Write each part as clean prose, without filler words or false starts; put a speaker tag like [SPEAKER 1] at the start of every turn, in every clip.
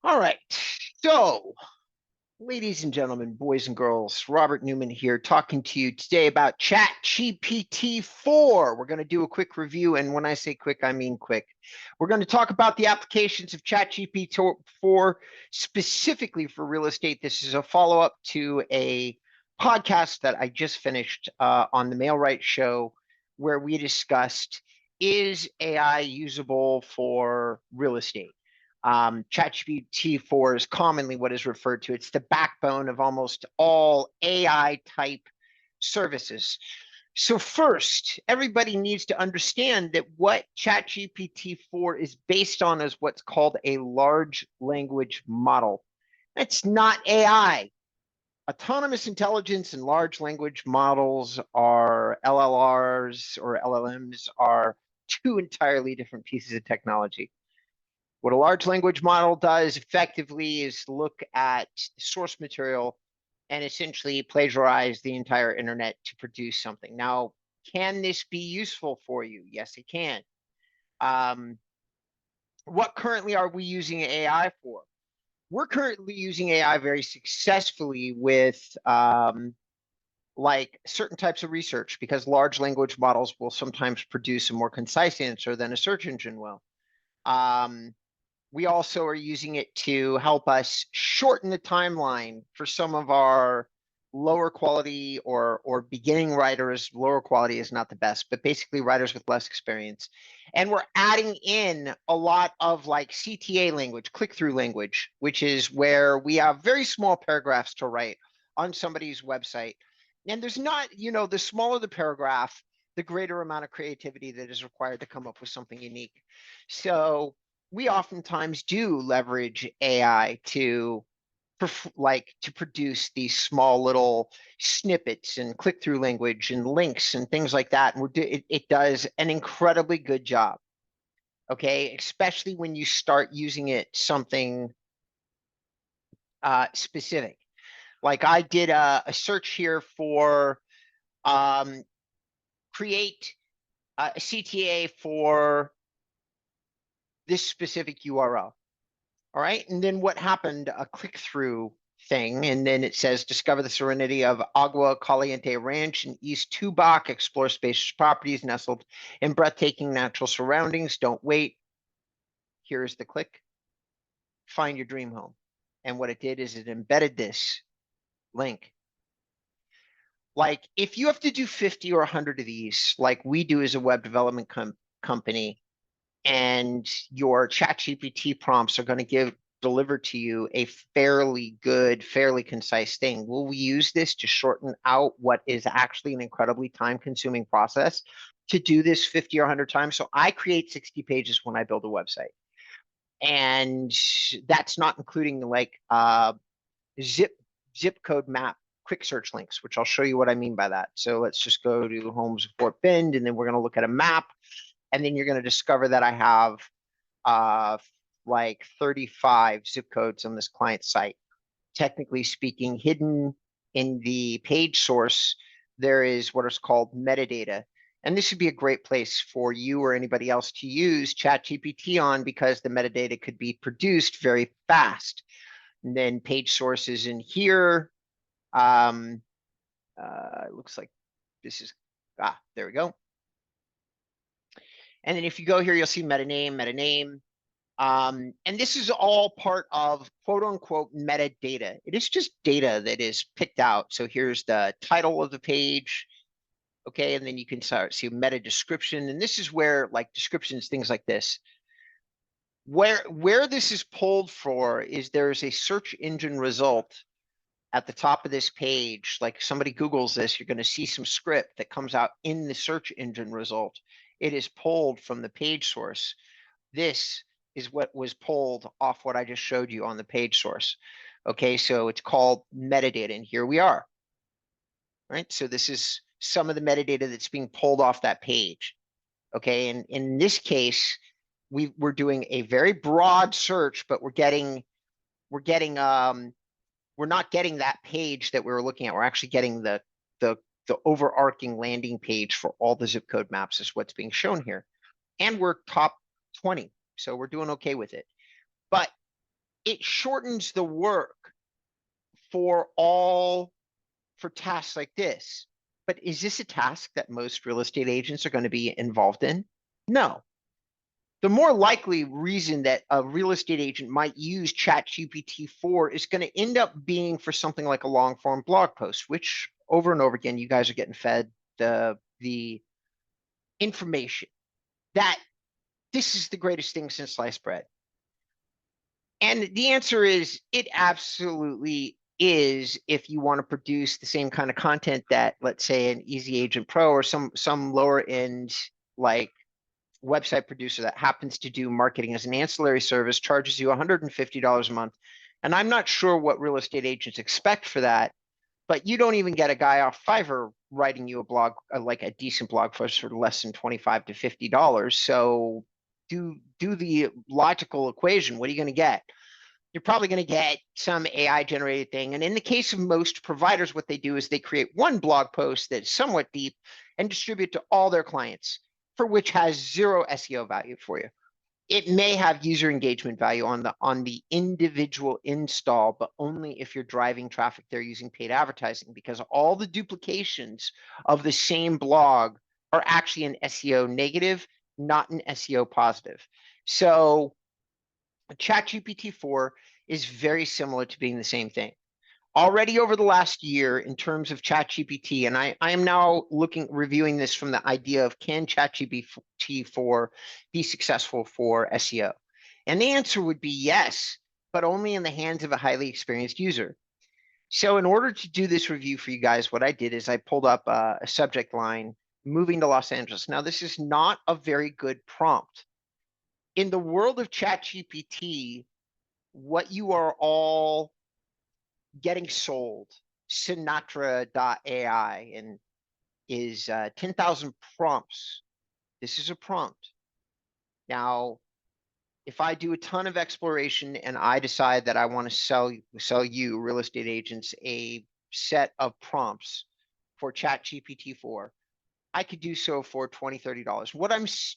[SPEAKER 1] All right. So, ladies and gentlemen, boys and girls, Robert Newman here talking to you today about ChatGPT4. We're going to do a quick review. And when I say quick, I mean quick. We're going to talk about the applications of ChatGPT4 specifically for real estate. This is a follow-up to a podcast that I just finished on the Mailright Show where we discussed, is AI usable for real estate? ChatGPT4 is commonly what is referred to. It's the backbone of almost all AI type services. So first, everybody needs to understand that what ChatGPT4 is based on is what's called a large language model. It's not AI. Autonomous intelligence and large language models are LLRs or LLMs are two entirely different pieces of technology. What a large language model does effectively is look at the source material and essentially plagiarize the entire internet to produce something. Now, can this be useful for you? Yes, it can. What currently are we using AI for? We're currently using AI very successfully with like certain types of research, because large language models will sometimes produce a more concise answer than a search engine will. We also are using it to help us shorten the timeline for some of our lower quality or beginning writers. Lower quality is not the best, but basically writers with less experience. And we're adding in a lot of like CTA language, click-through language, which is where we have very small paragraphs to write on somebody's website. And there's not, the smaller the paragraph, the greater amount of creativity that is required to come up with something unique. So we oftentimes do leverage AI to produce these small little snippets and click-through language and links and things like that. And it does an incredibly good job. Okay, especially when you start using it something specific. Like I did a search here for create a CTA for this specific URL. All right, and then what happened? A click-through thing, and then it says, discover the serenity of Agua Caliente Ranch in East Tubac, explore spacious properties nestled in breathtaking natural surroundings. Don't wait. Here's the click. Find your dream home. And what it did is it embedded this link. Like if you have to do 50 or 100 of these, like we do as a web development company, and your ChatGPT prompts are going to deliver to you a fairly good, fairly concise thing. Will we use this to shorten out what is actually an incredibly time-consuming process to do this 50 or 100 times? So I create 60 pages when I build a website. And that's not including like zip code map quick search links, which I'll show you what I mean by that. So let's just go to Homes of Fort Bend, and then we're going to look at a map. And then you're going to discover that I have like 35 zip codes on this client site. Technically speaking, hidden in the page source, there is what is called metadata. And this would be a great place for you or anybody else to use ChatGPT on, because the metadata could be produced very fast. And then page sources in here. It looks like this is, there we go. And then if you go here, you'll see metaname. And this is all part of quote unquote metadata. It is just data that is picked out. So here's the title of the page. Okay, and then you can start see meta description. And this is where like descriptions, things like this. Where this is pulled for is there's a search engine result at the top of this page. Like if somebody Googles this, you're going to see some script that comes out in the search engine result. It is pulled from the page source. This is what was pulled off what I just showed you on the page source. Okay, so it's called metadata, and here we are. Right, so this is some of the metadata that's being pulled off that page. Okay, and in this case, we're doing a very broad search, but we're not getting that page that we were looking at. We're actually getting the overarching landing page for all the zip code maps is what's being shown here. And we're top 20, so we're doing okay with it. But it shortens the work for tasks like this. But is this a task that most real estate agents are going to be involved in? No. The more likely reason that a real estate agent might use ChatGPT4 is going to end up being for something like a long form blog post, which over and over again, you guys are getting fed the information that this is the greatest thing since sliced bread. And the answer is it absolutely is if you want to produce the same kind of content that, let's say, an Easy Agent Pro or some lower end like website producer that happens to do marketing as an ancillary service charges you $150 a month. And I'm not sure what real estate agents expect for that, but you don't even get a guy off Fiverr writing you a blog, like a decent blog post for less than $25 to $50. So do the logical equation. What are you going to get? You're probably going to get some AI generated thing. And in the case of most providers, what they do is they create one blog post that's somewhat deep and distribute to all their clients, for which has zero SEO value for you. It may have user engagement value on the individual install, but only if you're driving traffic there using paid advertising, because all the duplications of the same blog are actually an SEO negative, not an SEO positive. So ChatGPT4 is very similar to being the same thing. Already over the last year, in terms of ChatGPT, and I am now reviewing this from the idea of, can ChatGPT4 be successful for SEO? And the answer would be yes, but only in the hands of a highly experienced user. So in order to do this review for you guys, what I did is I pulled up a subject line, moving to Los Angeles. Now, this is not a very good prompt. In the world of ChatGPT, what you are all getting sold, Sinatra.ai, and is 10,000 prompts. This is a prompt. Now, if I do a ton of exploration and I decide that I want to sell you, real estate agents, a set of prompts for ChatGPT4, I could do so for $20, $30.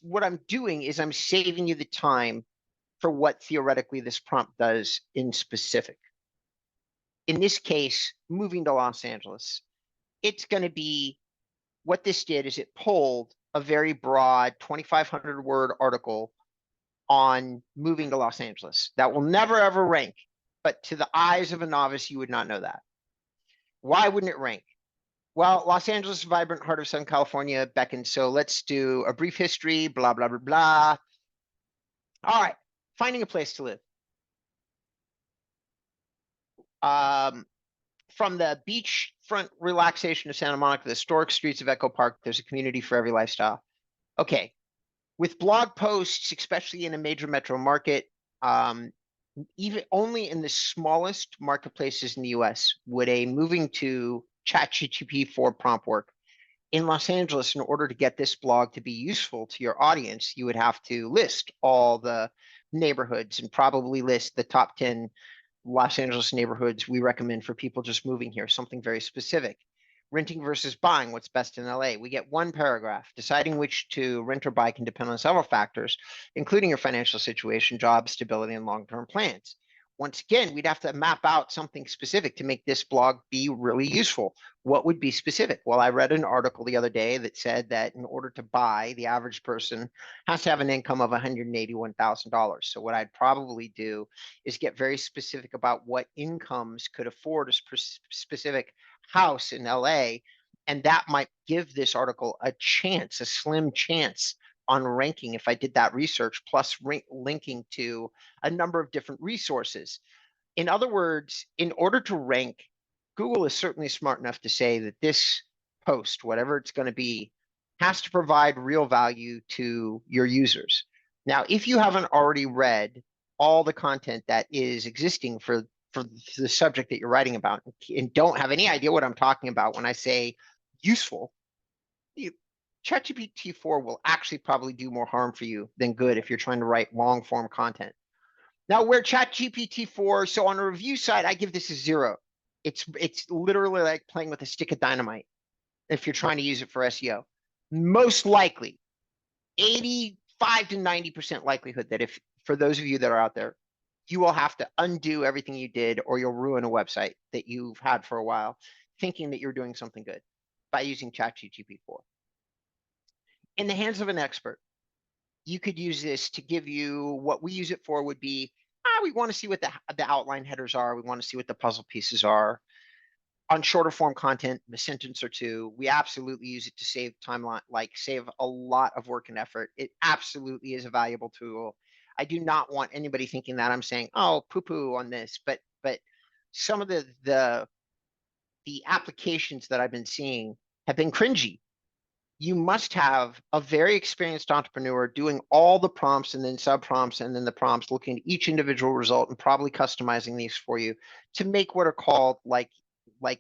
[SPEAKER 1] What I'm doing is I'm saving you the time for what theoretically this prompt does in specific. In this case, moving to Los Angeles, it's going to be, what this did is it pulled a very broad 2,500 word article on moving to Los Angeles that will never ever rank, but to the eyes of a novice, you would not know that. Why wouldn't it rank? Well, Los Angeles, vibrant heart of Southern California, beckons. So let's do a brief history, blah, blah, blah, blah. All right, finding a place to live. From the beachfront relaxation of Santa Monica to the historic streets of Echo Park, there's a community for every lifestyle. Okay, with blog posts, especially in a major metro market, even only in the smallest marketplaces in the US would a moving to ChatGPT4 prompt work. In Los Angeles, in order to get this blog to be useful to your audience, you would have to list all the neighborhoods and probably list the top 10 Los Angeles neighborhoods we recommend for people just moving here, something very specific. Renting versus buying, what's best in LA? We get one paragraph. Deciding which to rent or buy can depend on several factors, including your financial situation, job stability, and long-term plans. Once again, we'd have to map out something specific to make this blog be really useful. What would be specific? Well, I read an article the other day that said that in order to buy, the average person has to have an income of $181,000. So what I'd probably do is get very specific about what incomes could afford a specific house in LA, and that might give this article a chance, a slim chance on ranking if I did that research, plus linking to a number of different resources. In other words, in order to rank, Google is certainly smart enough to say that this post, whatever it's going to be, has to provide real value to your users. Now, if you haven't already read all the content that is existing for the subject that you're writing about and don't have any idea what I'm talking about when I say useful, ChatGPT4 will actually probably do more harm for you than good if you're trying to write long form content. Now, where ChatGPT4, so on a review side, I give this a 0. It's literally like playing with a stick of dynamite if you're trying to use it for SEO. Most likely, 85 to 90% likelihood that if, for those of you that are out there, you will have to undo everything you did, or you'll ruin a website that you've had for a while, thinking that you're doing something good by using ChatGPT4. In the hands of an expert, you could use this to give you what we use it for would be, we want to see what the outline headers are. We want to see what the puzzle pieces are. On shorter form content, a sentence or two, we absolutely use it to save timeline, like save a lot of work and effort. It absolutely is a valuable tool. I do not want anybody thinking that I'm saying, oh, poo-poo on this, but some of the applications that I've been seeing have been cringy. You must have a very experienced entrepreneur doing all the prompts and then sub prompts and then the prompts, looking at each individual result and probably customizing these for you to make what are called like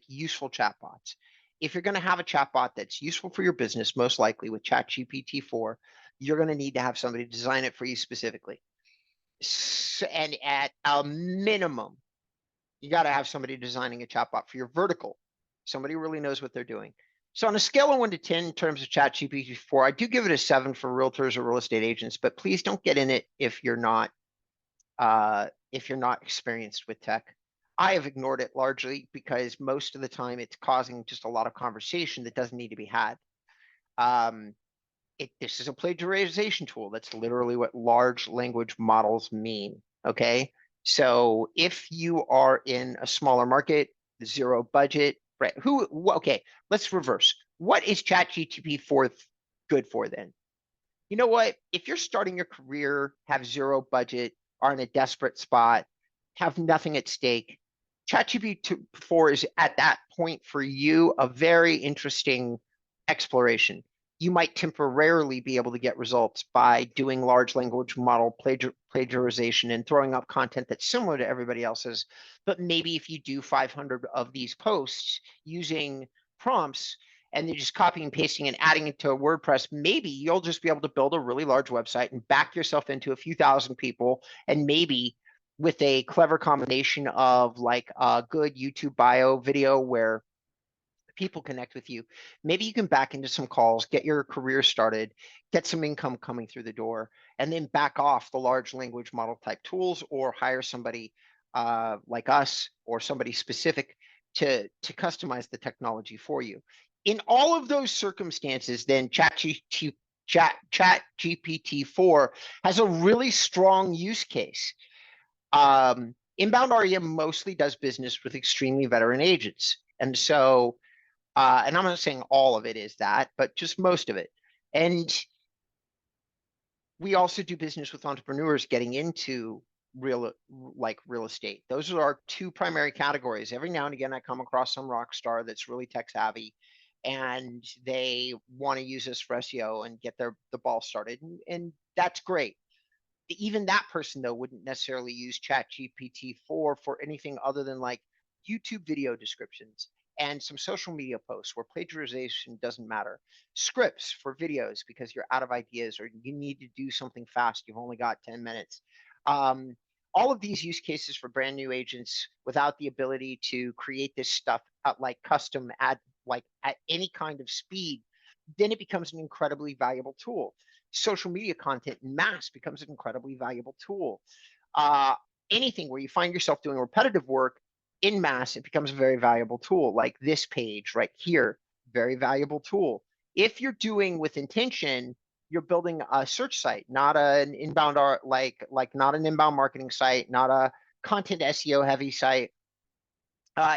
[SPEAKER 1] useful chatbots. If you're going to have a chatbot that's useful for your business, most likely with ChatGPT4, you're going to need to have somebody design it for you specifically. And at a minimum, you got to have somebody designing a chatbot for your vertical. Somebody who really knows what they're doing. So on a scale of 1 to 10 in terms of ChatGPT4, I do give it a 7 for realtors or real estate agents, but please don't get in it if you're not experienced with tech. I have ignored it largely because most of the time it's causing just a lot of conversation that doesn't need to be had. This is a plagiarization tool. That's literally what large language models mean. Okay. So if you are in a smaller market, zero budget, right? Okay, let's reverse. What is ChatGPT4 good for then? You know what? If you're starting your career, have zero budget, are in a desperate spot, have nothing at stake, ChatGPT4 is at that point for you a very interesting exploration. You might temporarily be able to get results by doing large language model plagiarization and throwing up content that's similar to everybody else's. But maybe if you do 500 of these posts using prompts, and you're just copying and pasting and adding it to a WordPress, maybe you'll just be able to build a really large website and back yourself into a few thousand people. And maybe with a clever combination of like a good YouTube bio video where people connect with you, maybe you can back into some calls, get your career started, get some income coming through the door, and then back off the large language model type tools, or hire somebody like us or somebody specific to customize the technology for you. In all of those circumstances, then ChatGPT4 has a really strong use case. InboundREM mostly does business with extremely veteran agents. And so, and I'm not saying all of it is that, but just most of it. And we also do business with entrepreneurs getting into real estate. Those are our two primary categories. Every now and again, I come across some rock star that's really tech savvy and they want to use us for SEO and get the ball started. And that's great. Even that person, though, wouldn't necessarily use ChatGPT4 for anything other than like YouTube video descriptions and some social media posts where plagiarization doesn't matter. Scripts for videos because you're out of ideas or you need to do something fast. You've only got 10 minutes. All of these use cases for brand new agents without the ability to create this stuff at like custom at any kind of speed, then it becomes an incredibly valuable tool. Social media content in mass becomes an incredibly valuable tool. Anything where you find yourself doing repetitive work in mass, it becomes a very valuable tool. Like this page right here, very valuable tool. If you're doing with intention, you're building a search site, not an inbound not an inbound marketing site, not a content SEO heavy site.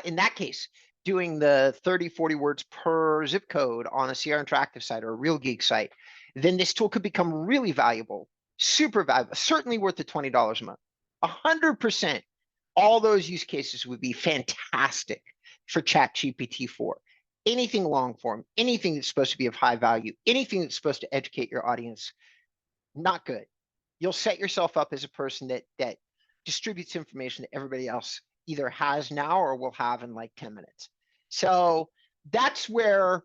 [SPEAKER 1] In that case, doing the 30, 40 words per zip code on a Sierra Interactive site or a Real Geek site, then this tool could become really valuable, super valuable, certainly worth the $20 a month. 100%, all those use cases would be fantastic for ChatGPT4. Anything long form, anything that's supposed to be of high value, anything that's supposed to educate your audience, not good. You'll set yourself up as a person that distributes information that everybody else either has now or will have in like 10 minutes. So that's where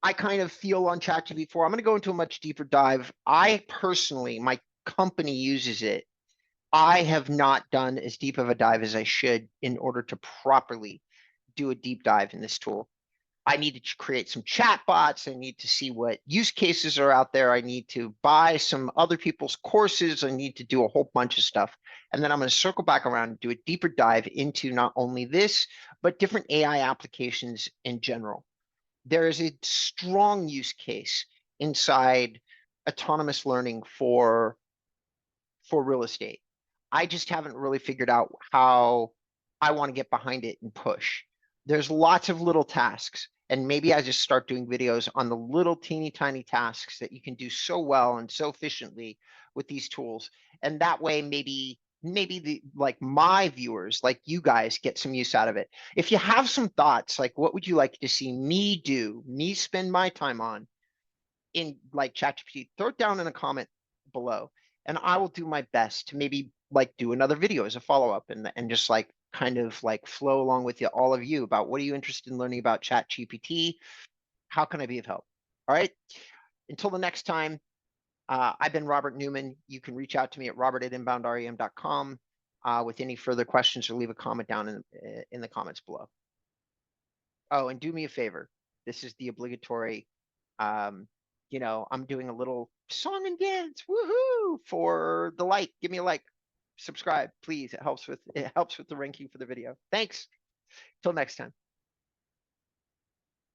[SPEAKER 1] I kind of feel on ChatGPT4. I'm going to go into a much deeper dive. I personally, my company uses it. I have not done as deep of a dive as I should in order to properly do a deep dive in this tool. I need to create some chat bots. I need to see what use cases are out there. I need to buy some other people's courses. I need to do a whole bunch of stuff. And then I'm going to circle back around and do a deeper dive into not only this, but different AI applications in general. There is a strong use case inside autonomous learning for real estate. I just haven't really figured out how I want to get behind it and push. There's lots of little tasks, and maybe I just start doing videos on the little teeny tiny tasks that you can do so well and so efficiently with these tools. And that way, maybe the like my viewers, like you guys, get some use out of it. If you have some thoughts, like what would you like to see me do, me spend my time on in like ChatGPT, throw it down in a comment below, and I will do my best to maybe like do another video as a follow-up and just like kind of like flow along with you, all of you, about what are you interested in learning about ChatGPT? How can I be of help? All right. Until the next time, I've been Robert Newman. You can reach out to me at robert@inboundrem.com with any further questions, or leave a comment down in the comments below. Oh, and do me a favor. This is the obligatory you know, I'm doing a little song and dance, woohoo, for the like. Give me a like, subscribe, please. It helps with the ranking for the video. Thanks. Till next time.